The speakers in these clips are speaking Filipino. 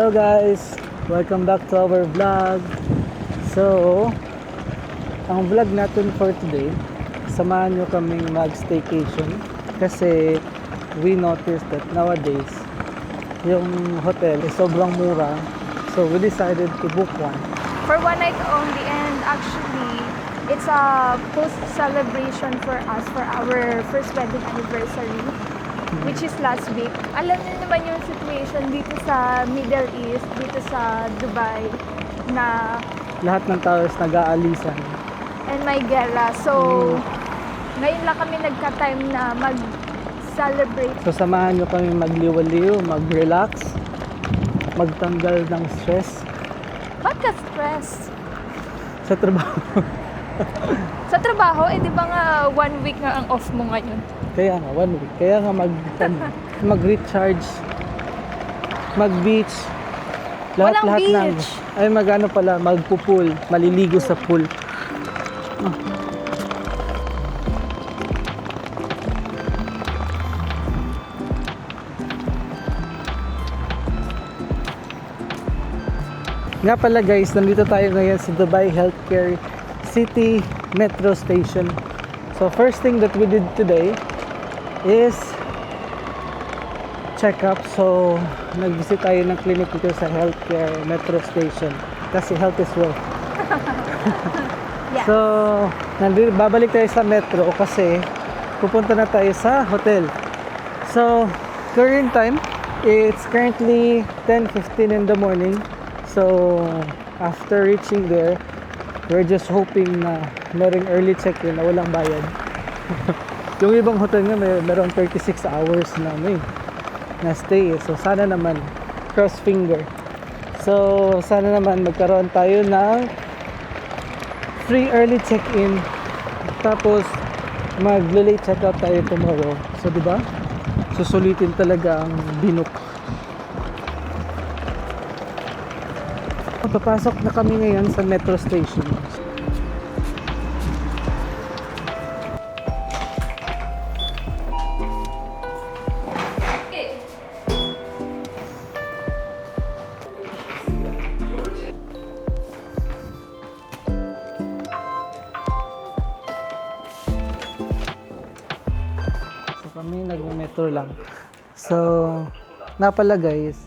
Hello guys! Welcome back to our vlog. So, ang vlog natin for today, samahan nyo kaming mag-staycation kasi we noticed that nowadays yung hotel is sobrang mura. So, we decided to book one. For one night only, and actually, it's a post-celebration for us for our first wedding anniversary, which is last week. Alam niyo naman yung situation dito sa Middle East, dito sa Dubai, na Lahat ng tao is nag-aalisan. and may gala. So, ngayon lang kami nagka-time na mag-celebrate. So, samahan nyo kami magliwaliw, mag-relax, magtanggal ng stress Ba't ka stress? sa trabaho. Sa trabaho, eh di ba nga 1 week nga ang off mo ngayon? Kaya nga, 1 week. Kaya nga mag-recharge, mag-beach. Walang Lahat beach. ay mag-ano pala, magpo-pool, maliligo sa pool. Nga pala guys, nandito tayo ngayon sa Dubai Healthcare City Metro Station. So first thing that we did today is check up. So nag-visit tayo ng clinic dito sa Healthcare Metro Station kasi health is wealth. Yeah. So babalik tayo sa metro kasi pupunta na tayo sa hotel. So current time, it's currently 10:15 in the morning. So after reaching there, we're just hoping na merong early check-in na walang bayad. Yung ibang hotel nga merong 36 hours na stay. So sana naman, cross finger. So sana naman magkaroon tayo ng free early check-in. Tapos mag-late check-out tayo tomorrow. So di ba? Susulitin talaga ang binook. Papasok na kami ngayon sa metro station. So kami nag-metro lang. So nga pala guys,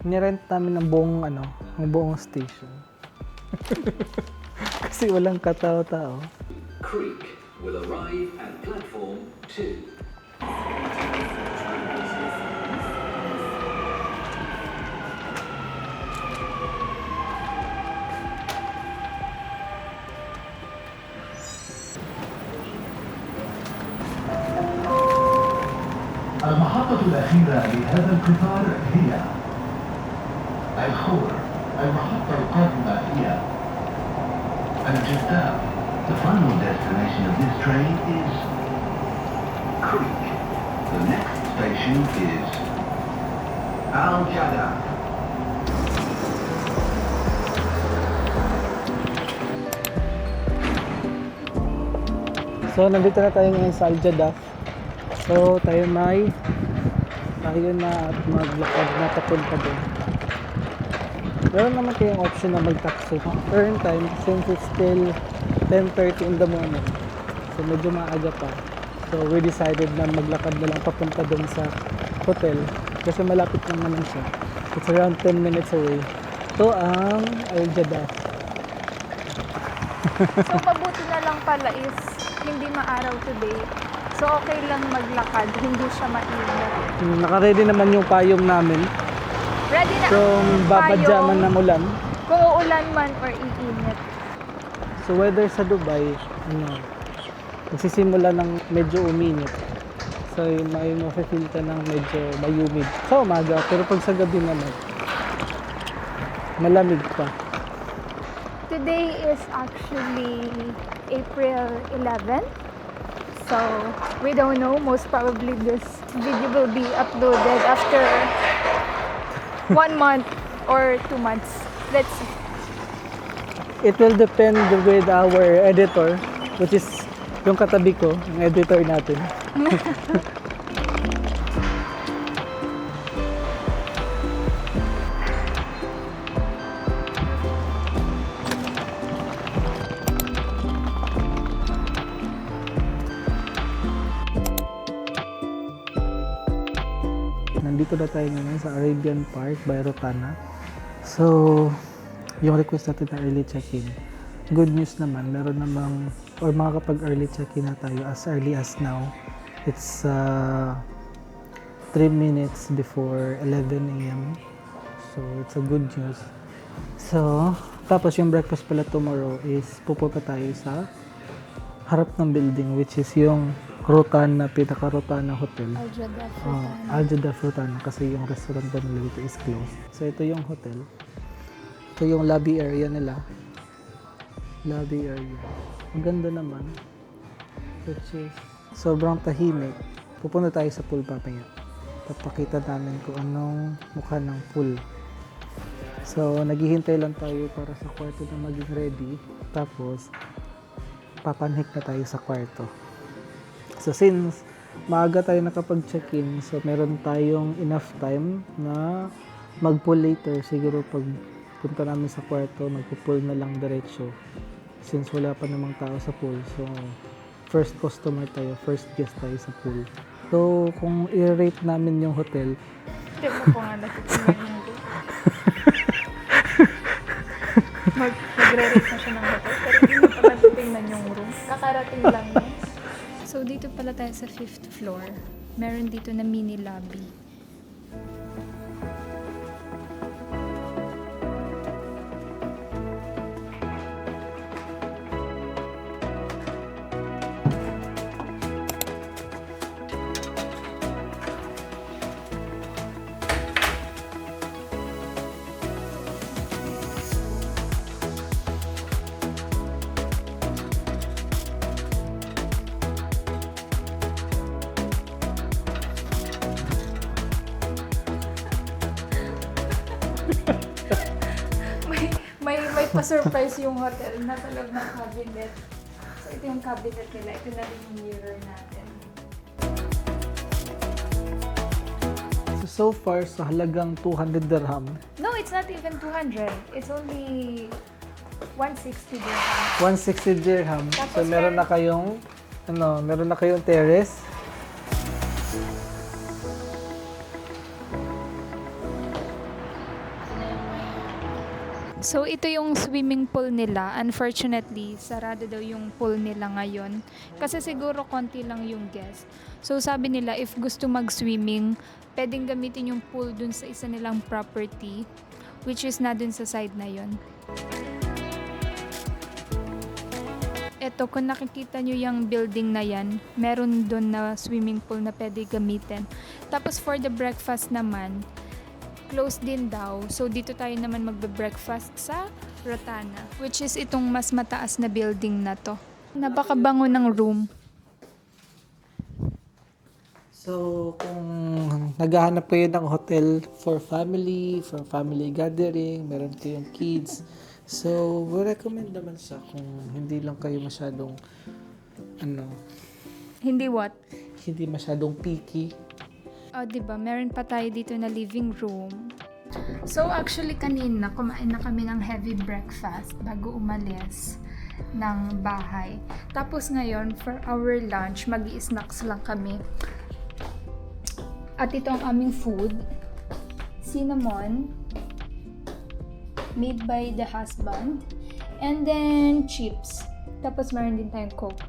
nirent namin ng buong station. Kasi walang katao-tao. Creek will arrive at platform 2. المحطة الأخيرة لهذا القطار هي الخور. المحطة القادمة هي الجدة. The final destination of this train is Creek. The next station is Al Jaddah. So nandito na tayo ngayon sa Al Jaddah. So tayo na at maglakad na papunta doon. Meron naman kayong option na mag-taxi. Current time, since it's still 10:30 in the morning, so medyo maaga pa. So we decided na maglakad na lang papunta doon sa hotel kasi malapit lang naman siya. It's around 10 minutes away. Ito ang Al Jaddah. So, mabuti na lang pala is hindi maaraw today. So, okay lang maglakad, hindi siya mainit. Naka-ready naman yung payong namin. Ready na Kung ang babadya man payong, ng ulan. kung uulan man or iinit. So weather sa Dubai, nagsisimula ng medyo uminit. So may mafe-feel ka ng medyo mayumid sa umaga, pero pag sa gabi naman, malamig pa. Today is actually April 11. So, we don't know. Most probably this video will be uploaded after 1 month or 2 months. Let's see. It will depend with our editor, which is yung katabi ko, yung editor natin. nandito na tayo ngayon sa Arabian Park by Rotana. So, yung request natin na early check-in. Good news naman, meron namang, or makakapag early check-in na tayo as early as now. It's 3 minutes before 11 a.m. So, it's a good news. So, tapos yung breakfast pala tomorrow is pupunta tayo sa harap ng building, which is yung Rotana, pinaka-Rotana Hotel. Al-Jadaf Rotana, kasi yung restaurant ba nila dito is closed. So, ito yung hotel. Ito yung lobby area nila. Lobby area. Ang ganda naman. Which is sobrang tahimik. Pupunta tayo sa pool papaya. Papakita namin kung anong mukha ng pool. So, naghihintay lang tayo para sa kwarto na maging ready. Tapos, papanhik na tayo sa kwarto. So, since maaga tayo nakapag-check-in, so meron tayong enough time na mag-pool later. Siguro pag punta namin sa kwarto, magpo-pool na lang diretso. Since wala pa namang tao sa pool. So, first customer tayo, first guest tayo sa pool. So, kung i-rate namin yung hotel, Hindi mo po nga natitingnan yung room. Magre-rate na siya ng hotel, pero hindi mo pala titingnan yung room. Kakarating lang yun. So, dito pala tayo sa 5th floor. Meron dito na mini lobby. may pa-surprise yung hotel. Nasa loob ng cabinet. So, ito yung cabinet nila. Ito na rin yung mirror natin. so far sa halagang 200 dirham, No, it's not even 200. It's only 160 dirham. 160 dirham. So Tapos meron na kayong meron na kayong terrace. So, ito yung swimming pool nila. Unfortunately, sarado daw yung pool nila ngayon. Kasi siguro konti lang yung guest. So, sabi nila, if gusto mag-swimming, pwedeng gamitin yung pool dun sa isa nilang property, which is na dun sa side na yon. Ito, kung nakikita nyo yung building na yan, meron dun na swimming pool na pwede gamitin. Tapos, for the breakfast naman, closed din daw. So, dito tayo naman magbe-breakfast sa Rotana, which is itong mas mataas na building na to. Napakabango ng room. So, kung naghahanap kayo ng hotel for family gathering, meron kayong kids, so, we recommend naman siya kung hindi lang kayo masyadong, Hindi what? hindi masyadong picky. Oh, diba? Meron pa tayo dito na living room. So, actually, kanina, kumain na kami ng heavy breakfast bago umalis ng bahay. Tapos ngayon, for our lunch, mag-i-snacks lang kami. At ito ang aming food. Cinnamon, made by the husband. And then, chips. Tapos meron din tayong Coke.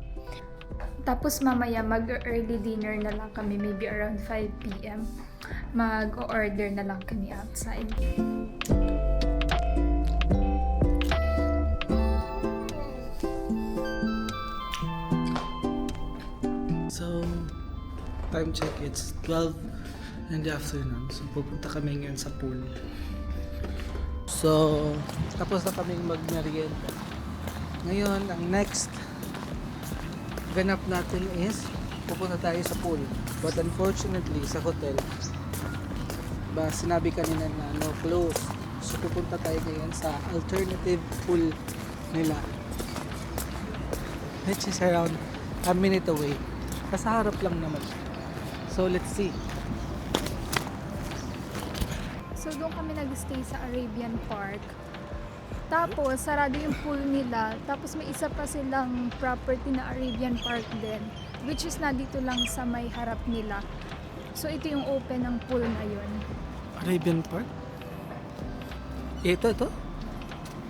Tapos mamaya mag-early dinner na lang kami, maybe around 5 p.m. Mag-order na lang kami outside. So, time check, it's 12 in the afternoon. So, pupunta kami ngayon sa pool. So, tapos na kaming mag-merienda. Ngayon, ang next ganap natin is pupunta tayo sa pool. But unfortunately, sa hotel, sinabi kanina na no close. So, pupunta tayo ngayon sa alternative pool nila, which is around a minute away. Sa harap lang naman. So, let's see. So, doon kami nag-stay sa Arabian Park. Tapos, sarado yung pool nila. Tapos, may isa pa silang property na Arabian Park din. Which is na dito lang sa may harap nila. So ito yung open ng pool ngayon. Arabian Park? Ito.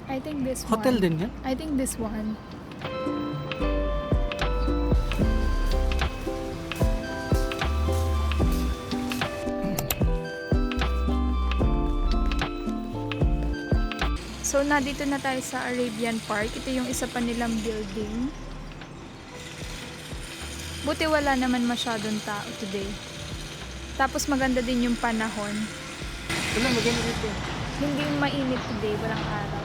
I think this Hotel one. din yan? I think this one. So, nandito na tayo sa Arabian Park. Ito yung isa pa nilang building. Buti wala naman masyadong tao today. Tapos maganda din yung panahon. Wala, maganda dito. Hindi mainit today, walang araw.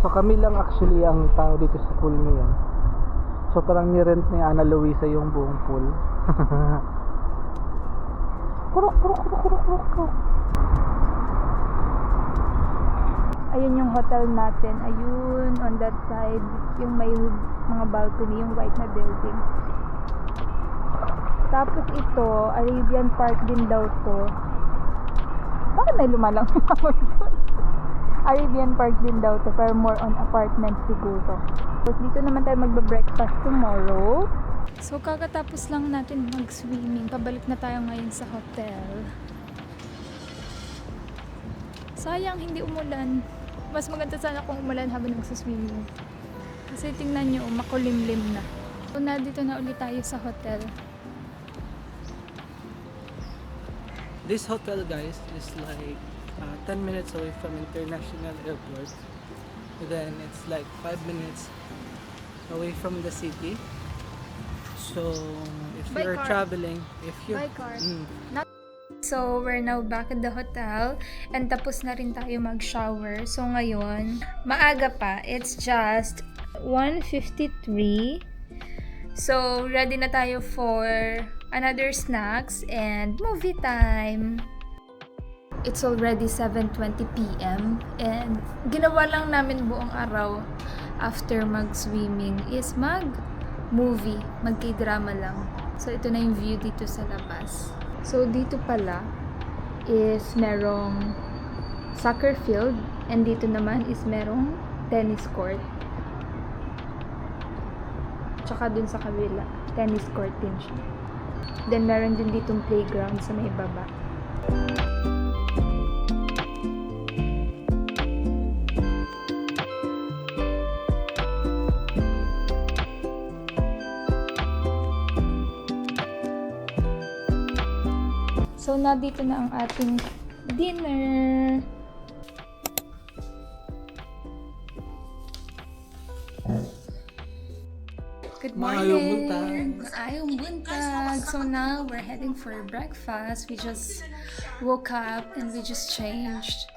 So kami lang actually ang tao dito sa pool ngayon. So parang ni-rent ni Ana Luisa yung buong pool. Kurok. Ayun yung hotel natin. Ayun, on that side, yung may mga balcony, yung white na building. Tapos ito, Arabian Park din daw to. Bakit may lumalang Arabian Park din daw to, pero more on apartment siguro. Tapos dito naman tayo magbe-breakfast tomorrow. So kakatapos lang natin mag-swimming. Pabalik na tayo ngayon sa hotel. Sayang hindi umulan. Mas maganda sana kung umulan habang nagsaswimming. Kasi tingnan nyo, makulimlim na. So nandito na ulit tayo sa hotel. This hotel, guys, is like 10 minutes away from International Airport. Then it's like 5 minutes away from the city. So if By you're car. traveling, By car. So, we're now back at the hotel and tapos na rin tayo mag-shower. So, ngayon, maaga pa. It's just 1:53. So, ready na tayo for another snacks and movie time. It's already 7:20 p.m. and ginawa lang namin buong araw after mag-swimming is mag-movie, mag-k-drama lang. So, ito na yung view dito sa labas. So, dito pala is merong soccer field and dito naman is merong tennis court. Tsaka dun sa kabila, tennis court din siya. Then, meron din ditong playground sa may baba. So, nandito na ang ating dinner. Good morning! Maayong buntag! So now, we're heading for breakfast. We just woke up and we just changed.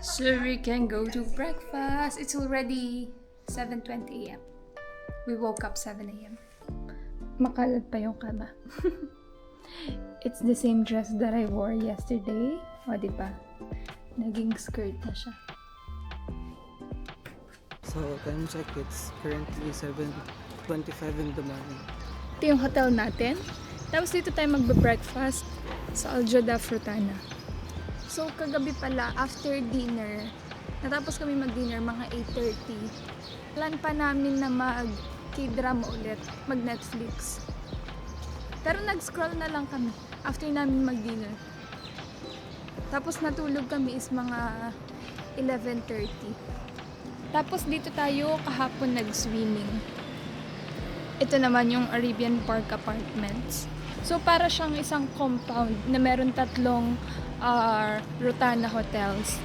So we can go to breakfast. It's already 7:20 a.m. We woke up 7 a.m. Makalat pa yung kama. It's the same dress that I wore yesterday. O, diba? Naging skirt na siya. So time check, it's currently 7:25 in the morning. Ito yung hotel natin. Tapos dito tayo magbe-breakfast sa Al Jada Frutana. So, kagabi pala, after dinner, natapos kami mag-dinner mga 8:30. Plan pa namin na mag-k-drama ulit, mag-Netflix. Pero nag-scroll na lang kami after namin mag-dinner. Tapos natulog kami is mga 11:30. Tapos dito tayo kahapon nag-swimming. Ito naman yung Arabian Park Apartments. So para siyang isang compound na meron tatlong Rutana hotels.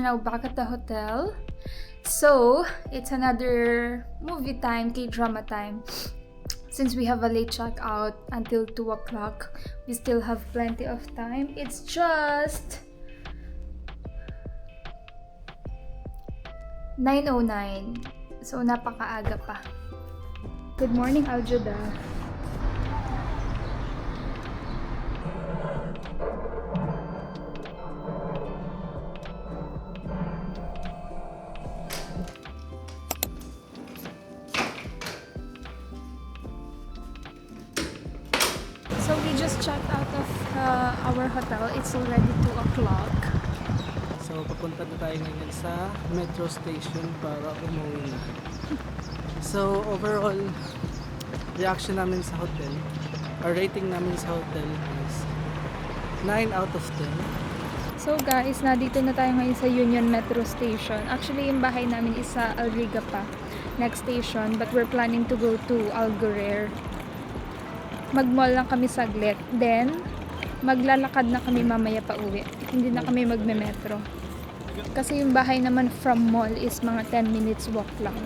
now back at the hotel. So, it's another movie time, K-drama time. Since we have a late check-out until 2 o'clock, we still have plenty of time. It's just 9:09. So, napakaaga pa. Good morning, Aljuda. So we just checked out of our hotel. It's already 2 o'clock. So, papunta na tayo ngayon sa metro station para umuwi na. So, overall, reaction namin sa hotel, or rating namin sa hotel is 9 out of 10. So guys, nandito na tayo ngayon sa Union Metro Station. Actually, yung bahay namin is sa Alriga pa, next station. But we're planning to go to Algurer. Mag-mall lang kami saglit. Then, maglalakad na kami mamaya pa uwi. Hindi na kami magme-metro. Kasi yung bahay naman from mall is mga 10 minutes walk lang.